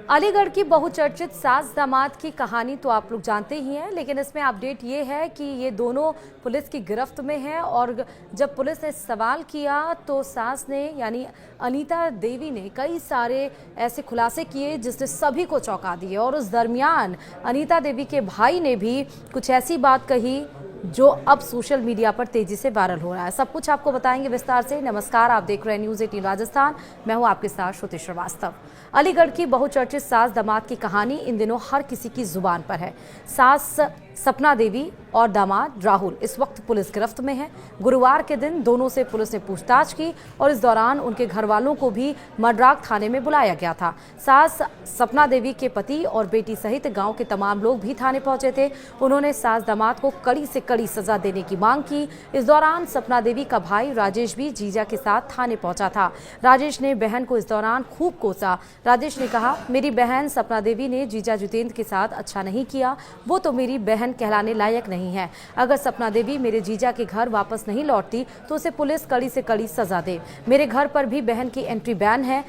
अलीगढ़ की बहुचर्चित सास दामाद की कहानी तो आप लोग जानते ही हैं, लेकिन इसमें अपडेट ये है कि ये दोनों पुलिस की गिरफ्त में हैं। और जब पुलिस ने सवाल किया तो सास ने यानी अनीता देवी ने कई सारे ऐसे खुलासे किए जिसने सभी को चौंका दिए। और उस दरमियान अनीता देवी के भाई ने भी कुछ ऐसी बात कही जो अब सोशल मीडिया पर तेजी से वायरल हो रहा है। सब कुछ आपको बताएंगे विस्तार से। नमस्कार, आप देख रहे हैं न्यूज़ 18 राजस्थान। मैं हूं आपके साथ श्रुति श्रीवास्तव। अलीगढ़ की बहुचर्चित सास दामाद की कहानी इन दिनों हर किसी की जुबान पर है। सास सपना देवी और दामाद राहुल इस वक्त पुलिस गिरफ्त में है। गुरुवार के दिन दोनों से पुलिस ने पूछताछ की और इस दौरान उनके घर वालों को भी मडराग थाने में बुलाया गया था। सास सपना देवी के पति और बेटी सहित गांव के तमाम लोग भी थाने पहुंचे थे। उन्होंने सास दामाद को कड़ी से कड़ी सजा देने की मांग की। इस दौरान सपना देवी का भाई राजेश भी जीजा के साथ थाने पहुंचा था। राजेश ने बहन को इस दौरान खूब कोसा। राजेश ने कहा, मेरी बहन सपना देवी ने जीजा जितेंद्र के साथ अच्छा नहीं किया, वो तो मेरी बहन कहलाने लायक नहीं है। अगर सपना देवी मेरे जीजा के घर वापस नहीं लौटती तो उसे पुलिस कड़ी से कड़ी सजा दे। मेरे घर पर भी बहन की एंट्री बैन है।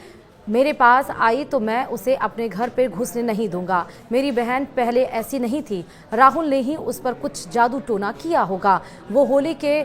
मेरे पास आई तो मैं उसे अपने घर पर घुसने नहीं दूंगा। मेरी बहन पहले ऐसी नहीं थी। राहुल ने ही उस पर कुछ जादू टोना किया होगा। वो होली के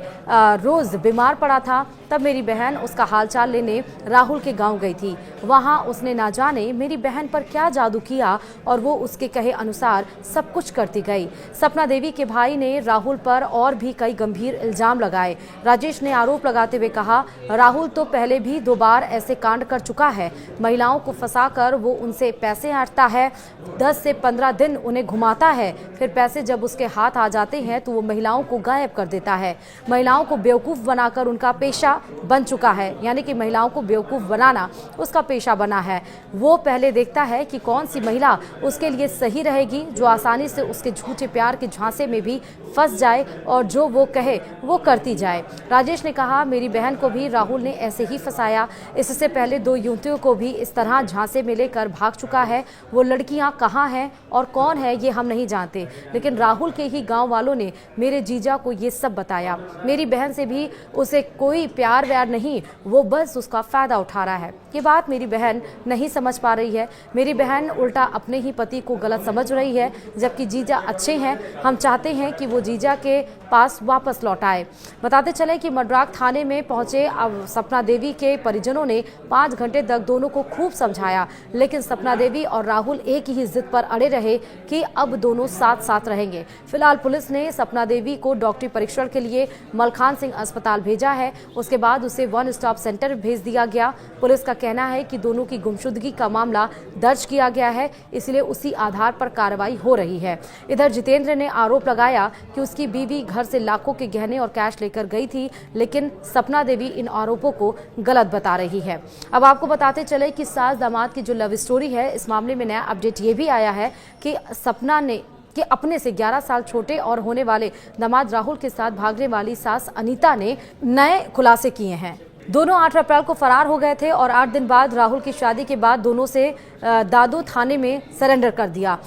रोज बीमार पड़ा था, तब मेरी बहन उसका हालचाल लेने राहुल के गांव गई थी। वहां उसने ना जाने मेरी बहन पर क्या जादू किया और वो उसके कहे अनुसार सब कुछ करती गई। सपना देवी के भाई ने राहुल पर और भी कई गंभीर इल्जाम लगाए। राजेश ने आरोप लगाते हुए कहा, राहुल तो पहले भी 2 बार ऐसे कांड कर चुका है। महिलाओं को फंसाकर वो उनसे पैसे ऐंठता है, 10 से 15 दिन उन्हें घुमाता है, फिर पैसे जब उसके हाथ आ जाते हैं तो वो महिलाओं को गायब कर देता है। महिलाओं को बेवकूफ़ बनाकर उनका पेशा बन चुका है, यानी कि महिलाओं को बेवकूफ़ बनाना उसका पेशा बना है। वो पहले देखता है कि कौन सी महिला उसके लिए सही रहेगी, जो आसानी से उसके झूठे प्यार के झांसे में भी फंस जाए और जो वो कहे वो करती जाए। राजेश ने कहा, मेरी बहन को भी राहुल ने ऐसे ही फंसाया। इससे पहले 2 युवतियों को भी इस तरह झांसे में लेकर भाग चुका है। वो लड़कियां कहां हैं और कौन है ये हम नहीं जानते, लेकिन राहुल के ही गांव वालों ने मेरे जीजा को ये सब बताया। मेरी बहन से भी उसे कोई प्यार व्यार नहीं, वो बस उसका फायदा उठा रहा है। ये बात मेरी बहन नहीं समझ पा रही है। मेरी बहन उल्टा अपने ही पति को गलत समझ रही है, जबकि जीजा अच्छे हैं। हम चाहते हैं कि वो जीजा के पास वापस लौट आए। बताते चले कि मडराग थाने में पहुंचे सपना देवी के परिजनों ने 5 घंटे तक दोनों को खूब समझाया, लेकिन सपना देवी और राहुल एक ही जिद पर अड़े रहे कि अब दोनों साथ साथ रहेंगे। फिलहाल पुलिस ने सपना देवी को डॉक्टरी परीक्षण के लिए मलखान सिंह अस्पताल भेजा है। उसके बाद उसे 1 स्टॉप सेंटर भेज दिया गया। पुलिस का कहना है कि दोनों की गुमशुदगी का मामला दर्ज किया गया है, इसलिए उसी आधार पर कार्रवाई हो रही है। इधर जितेंद्र ने आरोप लगाया कि उसकी बीवी घर से लाखों के गहने और कैश लेकर गई थी, लेकिन सपना देवी इन आरोपों को गलत बता रही है। अब आपको बताते चले कि सास दामाद की जो लव स्टोरी है, इस मामले में नया अपडेट ये भी आया है कि सपना ने कि अपने से 11 साल छोटे और होने वाले दामाद राहुल के साथ भागने वाली सास अनीता ने नए खुलासे किए हैं। दोनों 8 अप्रैल को फरार हो गए थे और 8 दिन बाद राहुल की शादी के बाद दोनों से दादो थाने में सरेंडर कर दिया।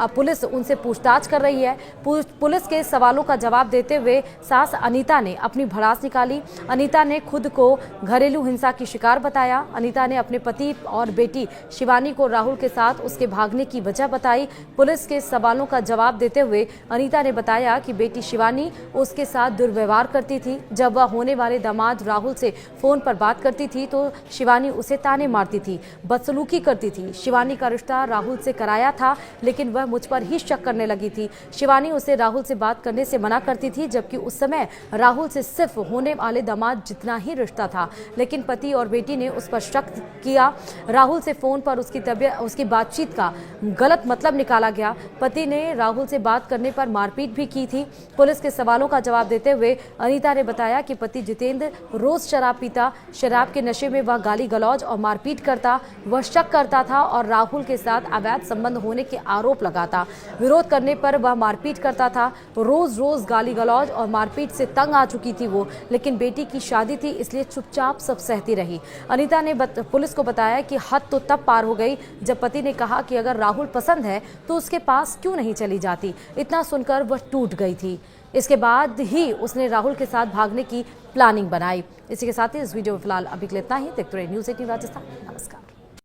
पुलिस उनसे पूछताछ कर रही है। पुलिस के सवालों का जवाब देते हुए सास अनीता ने अपनी भड़ास निकाली। अनीता ने खुद को घरेलू हिंसा की शिकार बताया। अनीता ने अपने पति और बेटी शिवानी को राहुल के साथ उसके भागने की वजह बताई। पुलिस के सवालों का जवाब देते हुए अनीता ने बताया कि बेटी शिवानी उसके साथ दुर्व्यवहार करती थी। जब वह होने वाले दामाद राहुल से फोन पर बात करती थी तो शिवानी उसे ताने मारती थी, बदसलूकी करती थी। शिवानी का रिश्ता राहुल से कराया था, लेकिन वह मुझ पर ही शक करने लगी थी। शिवानी उसे राहुल से बात करने से मना करती थी, जबकि उस समय राहुल से सिर्फ होने वाले दामाद जितना ही रिश्ता था, लेकिन पति और बेटी ने उस पर शक किया। राहुल से फोन पर उसकी बातचीत का गलत मतलब निकाला गया। पति ने राहुल से बात करने पर मारपीट भी की थी। पुलिस के सवालों का जवाब देते हुए अनीता ने बताया कि पति जितेंद्र रोज शराब पीता, शराब के नशे में वह गाली गलौज और मारपीट करता। वह शक करता था और राहुल के साथ अवैध संबंध होने के आरोप लगाता। विरोध करने पर वह मारपीट करता था। रोज रोज गाली गलौज और मारपीट से तंग आ चुकी थी वो, लेकिन बेटी की शादी थी इसलिए चुपचाप सब सहती रही। अनीता ने पुलिस को बताया कि हद तो तब पार हो गई जब पति ने कहा कि अगर राहुल पसंद है तो उसके पास क्यों नहीं चली जाती। इतना सुनकर वह टूट गई थी। इसके बाद ही उसने राहुल के साथ भागने की प्लानिंग बनाई। इसी के साथ ही इस वीडियो में फिलहाल अभी के लिए इतना ही। देखते रहिए न्यूज़ 18 राजस्थान। नमस्कार।